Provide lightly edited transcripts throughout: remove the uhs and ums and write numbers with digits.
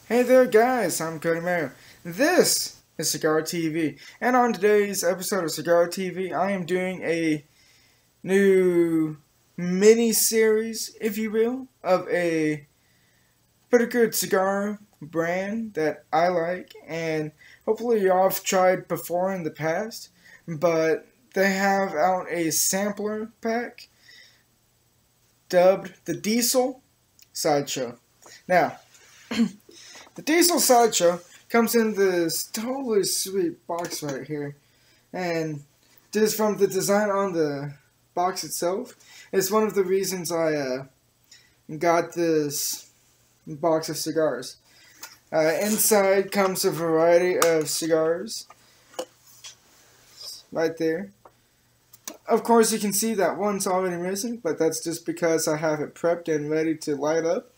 Hey there guys, I'm Cody Mayo. This is Cigar TV, and on today's episode of Cigar TV, I am doing a new mini-series, if you will, of a pretty good cigar brand that I like, and hopefully y'all have tried before in the past, but they have out a sampler pack dubbed the Diesel Sideshow. Now, the Diesel Sideshow comes in this totally sweet box right here. And just from the design on the box itself, it's one of the reasons I got this box of cigars. Inside comes a variety of cigars. Right there. Of course, you can see that one's already missing, but that's just because I have it prepped and ready to light up.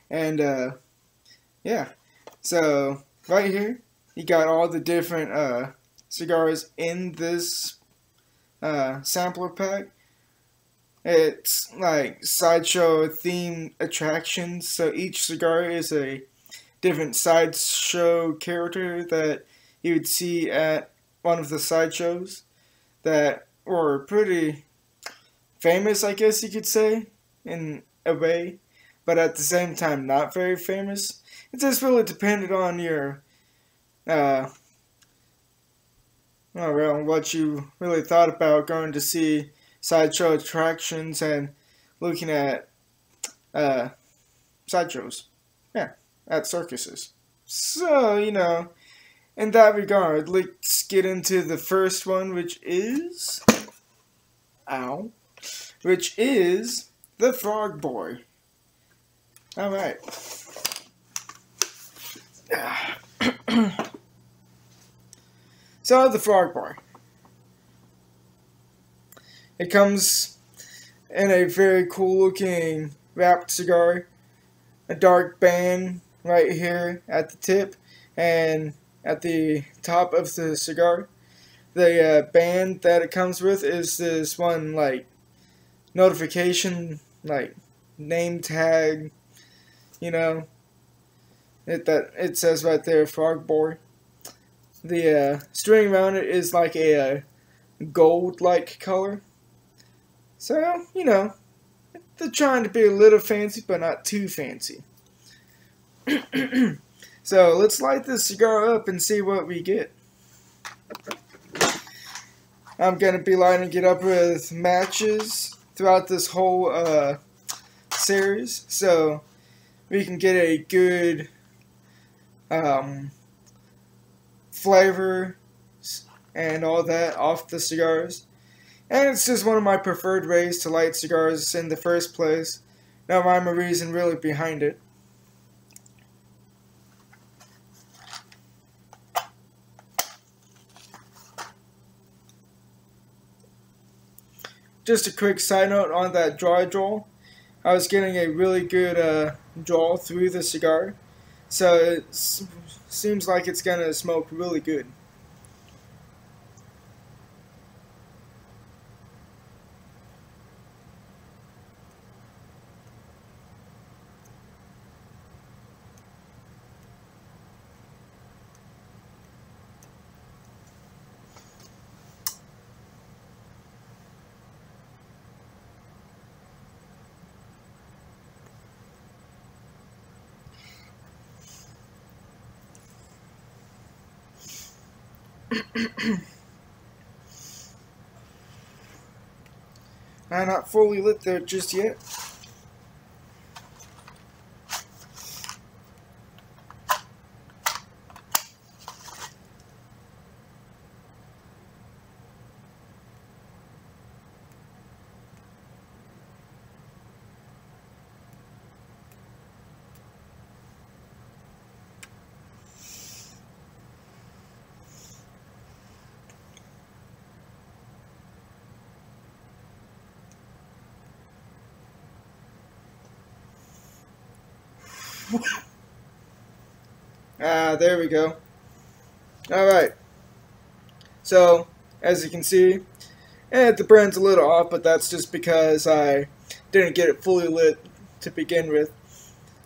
And, yeah, so right here, you got all the different cigars in this sampler pack. It's like sideshow themed attractions, so each cigar is a different sideshow character that you would see at one of the sideshows that were pretty famous, I guess you could say, in a way, but at the same time not very famous. It just really depended on your, what you really thought about going to see sideshow attractions and looking at, sideshows. Yeah, at circuses. So, in that regard, let's get into the first one, which is the Frgboy. Alright. So, the Frgboy. It comes in a very cool looking wrapped cigar. A dark band right here at the tip and at the top of the cigar. The band that it comes with is this one, like, notification, like, name tag, it says right there, Frgboy. The string around it is like a gold-like color. So, they're trying to be a little fancy, but not too fancy. So, let's light this cigar up and see what we get. I'm going to be lighting it up with matches throughout this whole series, so we can get a good flavor and all that off the cigars. And it's just one of my preferred ways to light cigars in the first place. No rhyme or reason really behind it. Just a quick side note on that dry draw. I was getting a really good draw through the cigar. So it seems like it's going to smoke really good. I'm not fully lit there just yet. There we go. Alright. So, as you can see, the brand's a little off, but that's just because I didn't get it fully lit to begin with.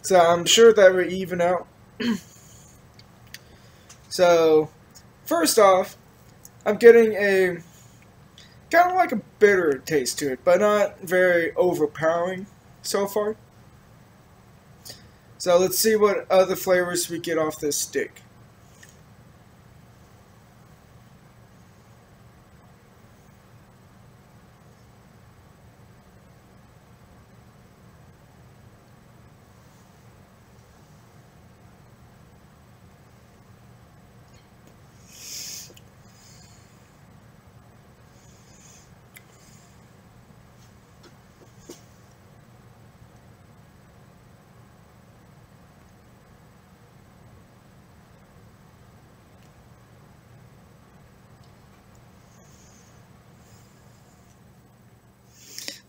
So I'm sure that will even out So, first off, I'm getting a kind of like a bitter taste to it, but not very overpowering so far. So let's see what other flavors we get off this stick.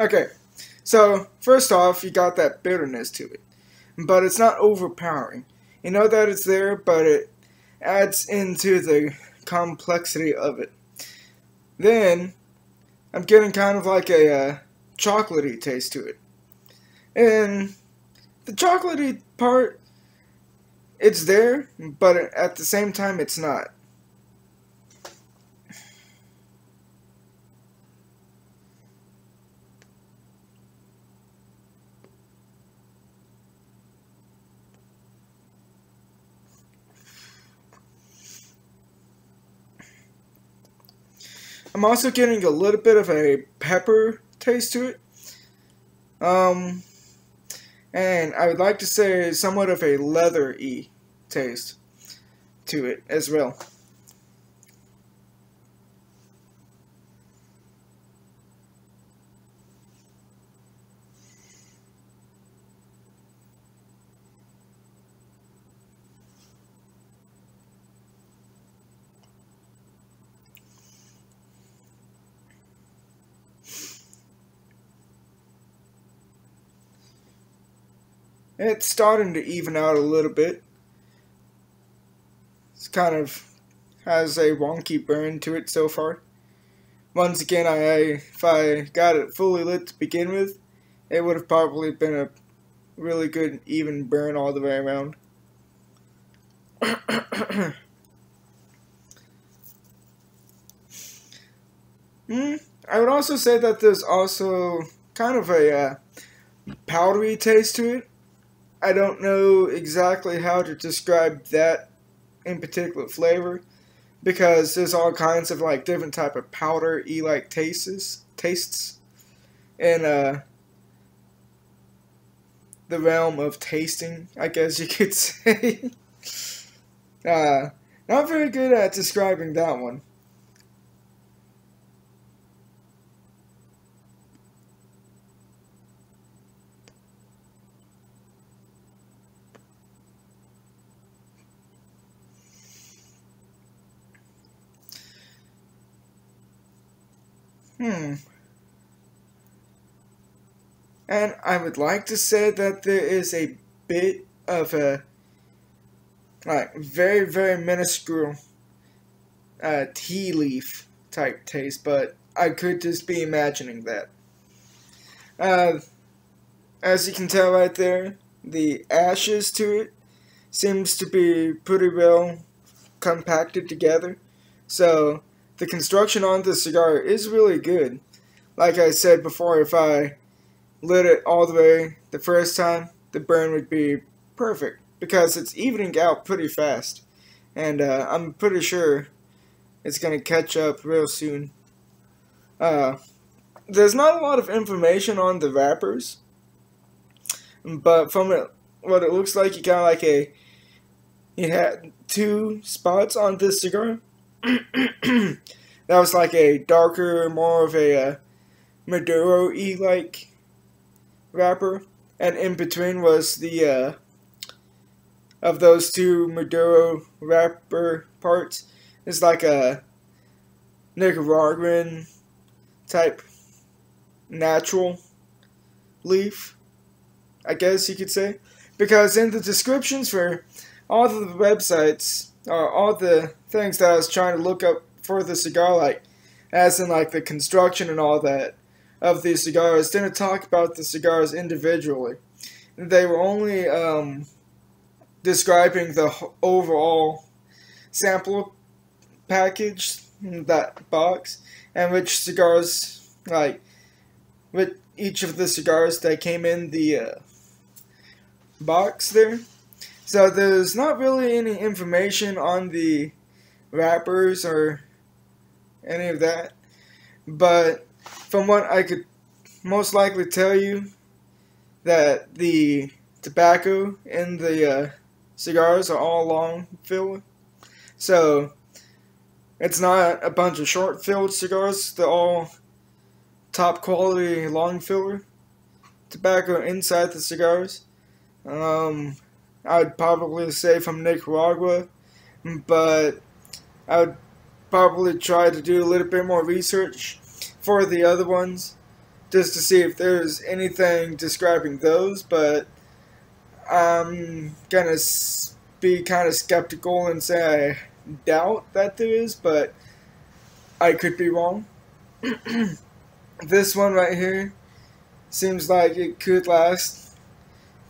Okay, so first off, you got that bitterness to it, but it's not overpowering. You know that it's there, but it adds into the complexity of it. Then, I'm getting kind of like a chocolatey taste to it. And the chocolatey part, it's there, but at the same time, it's not. I'm also getting a little bit of a pepper taste to it. Um, and I would like to say somewhat of a leather-y taste to it as well. It's starting to even out a little bit. It's kind of has a wonky burn to it so far. Once again, if I got it fully lit to begin with, it would have probably been a really good even burn all the way around. I would also say that there's also kind of a powdery taste to it. I don't know exactly how to describe that in particular flavor, because there's all kinds of like different type of powder-y like tastes in the realm of tasting, I guess you could say. Not very good at describing that one. And I would like to say that there is a bit of a like very, very minuscule tea leaf type taste, but I could just be imagining that. Uh, as you can tell right there, the ashes to it seems to be pretty well compacted together. So the construction on the cigar is really good. Like I said before, if I lit it all the way the first time, the burn would be perfect because it's evening out pretty fast. And I'm pretty sure it's going to catch up real soon. There's not a lot of information on the wrappers, but from what it looks like, you had two spots on this cigar. That was like a darker, more of a Maduro-y like wrapper, and in between was the of those two Maduro wrapper parts is like a Nicaraguan type natural leaf, I guess you could say, because in the descriptions for all the websites, all the things that I was trying to look up for the cigar, like as in like the construction and all that of these cigars, didn't talk about the cigars individually. They were only describing the overall sample package, that box, and which cigars, like, with each of the cigars that came in the box there. So there's not really any information on the wrappers or any of that, but from what I could most likely tell you, that the tobacco in the cigars are all long filler. So it's not a bunch of short filled cigars, they're all top quality long filler tobacco inside the cigars. I'd probably say from Nicaragua, but I would probably try to do a little bit more research for the other ones, just to see if there's anything describing those, but I'm gonna be kind of skeptical and say I doubt that there is, but I could be wrong. This one right here seems like it could last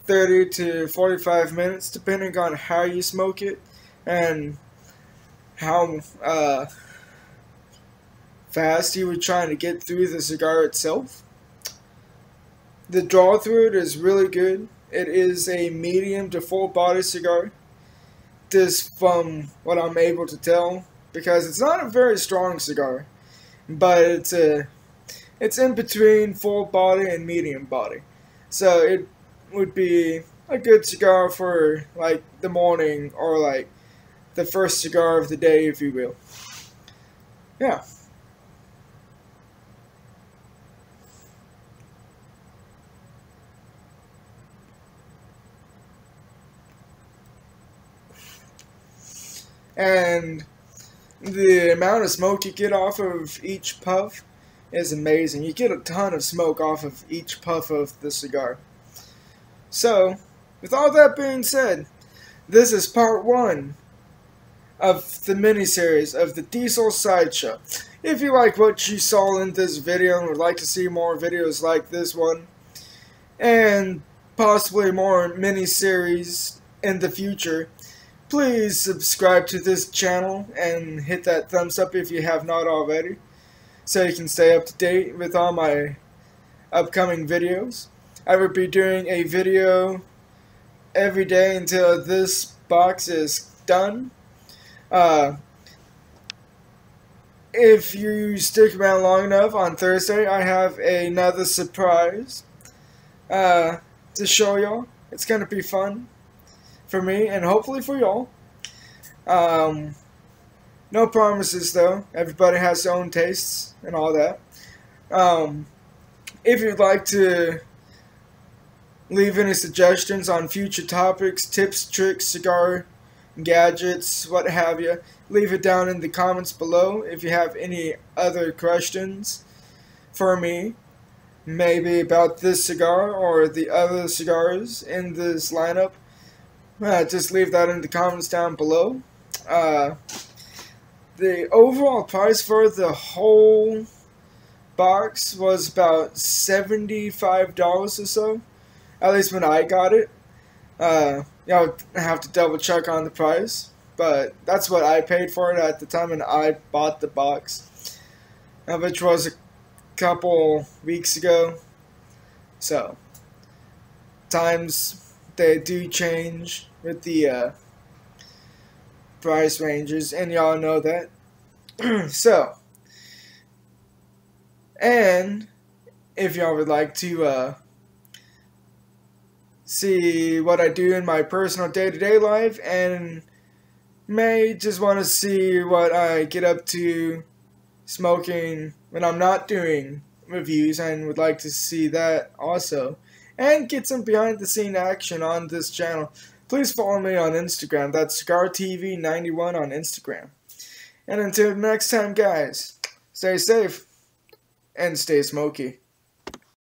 30 to 45 minutes, depending on how you smoke it and how fast you were trying to get through the cigar itself. The draw through it is really good. It is a medium to full body cigar, just from what I'm able to tell, because it's not a very strong cigar, but it's in between full body and medium body. So it would be a good cigar for like the morning, or like the first cigar of the day, if you will. Yeah. And the amount of smoke you get off of each puff is amazing. You get a ton of smoke off of each puff of the cigar. So, with all that being said, this is part 1 of the mini-series of the Diesel Sideshow. If you like what you saw in this video and would like to see more videos like this one, and possibly more mini-series in the future, please subscribe to this channel and hit that thumbs up if you have not already, so you can stay up to date with all my upcoming videos. I will be doing a video every day until this box is done. If you stick around long enough, on Thursday I have another surprise to show y'all. It's going to be fun for me and hopefully for y'all. No promises though. Everybody has their own tastes and all that. If you'd like to leave any suggestions on future topics, tips, tricks, cigar gadgets, what have you, leave it down in the comments below. If you have any other questions for me, maybe about this cigar or the other cigars in this lineup, just leave that in the comments down below. The overall price for the whole box was about $75 or so, at least when I got it. I'll have to double check on the price, but that's what I paid for it at the time when I bought the box, which was a couple weeks ago. So times, they do change with the price ranges, and y'all know that. So, and if y'all would like to see what I do in my personal day-to-day life, and may just want to see what I get up to smoking when I'm not doing reviews, and would like to see that also, and get some behind-the-scene action on this channel, please follow me on Instagram. That's CigarTV91 on Instagram. And until next time, guys, stay safe and stay smoky.